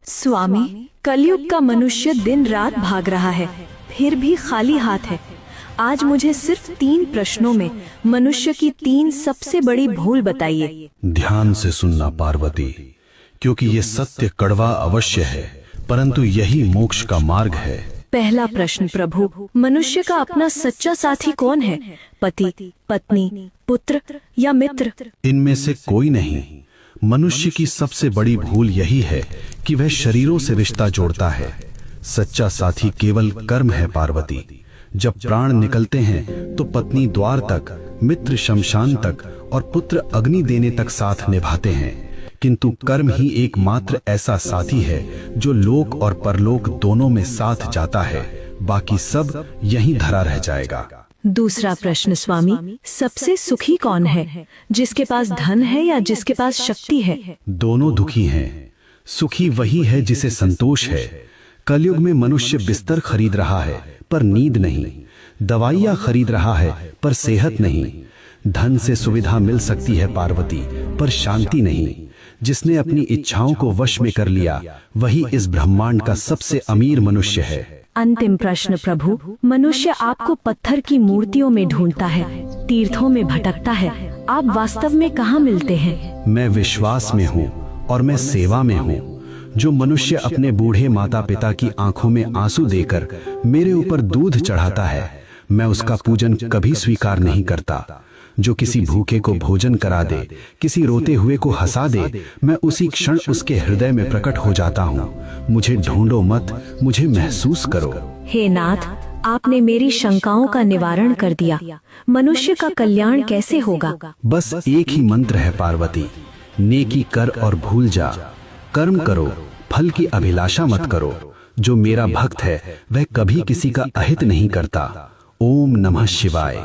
स्वामी, कलयुग का मनुष्य दिन रात भाग रहा है, फिर भी खाली हाथ है। आज मुझे सिर्फ 3 प्रश्नों में मनुष्य की 3 सबसे बड़ी भूल बताइए। ध्यान से सुनना पार्वती, क्योंकि ये सत्य कड़वा अवश्य है, परंतु यही मोक्ष का मार्ग है। पहला प्रश्न प्रभु, मनुष्य का अपना सच्चा साथी कौन है? पति, पत्नी, पुत्र या मित्र? इनमें से कोई नहीं। मनुष्य की सबसे बड़ी भूल यही है कि वह शरीरों से रिश्ता जोड़ता है। सच्चा साथी केवल कर्म है पार्वती। जब प्राण निकलते हैं तो पत्नी द्वार तक, मित्र शमशान तक और पुत्र अग्नि देने तक साथ निभाते हैं, किंतु कर्म ही एकमात्र ऐसा साथी है जो लोक और परलोक दोनों में साथ जाता है। बाकी सब यहीं धरा रह जाएगा। दूसरा प्रश्न स्वामी, सबसे सुखी कौन है? जिसके पास धन है या जिसके पास शक्ति है? दोनों दुखी हैं। सुखी वही है जिसे संतोष है। कलयुग में मनुष्य बिस्तर खरीद रहा है पर नींद नहीं, दवाइयाँ खरीद रहा है पर सेहत नहीं। धन से सुविधा मिल सकती है पार्वती, पर शांति नहीं। जिसने अपनी इच्छाओं को वश में कर लिया वही इस ब्रह्मांड का सबसे अमीर मनुष्य है। अंतिम प्रश्न प्रभु, मनुष्य आपको पत्थर की मूर्तियों में ढूंढता है, तीर्थों में भटकता है, आप वास्तव में कहाँ मिलते हैं? मैं विश्वास में हूँ और मैं सेवा में हूँ। जो मनुष्य अपने बूढ़े माता पिता की आंखों में आंसू देकर मेरे ऊपर दूध चढ़ाता है, मैं उसका पूजन कभी स्वीकार नहीं करता। जो किसी भूखे को भोजन करा दे, किसी रोते हुए को हंसा दे, मैं उसी क्षण उसके हृदय में प्रकट हो जाता हूँ। मुझे ढूंढो मत, मुझे महसूस करो। हे नाथ, आपने मेरी शंकाओं का निवारण कर दिया। मनुष्य का कल्याण कैसे होगा? बस एक ही मंत्र है पार्वती, नेकी कर और भूल जा। कर्म करो, फल की अभिलाषा मत करो। जो मेरा भक्त है वह कभी किसी का अहित नहीं करता। ओम नमः शिवाय।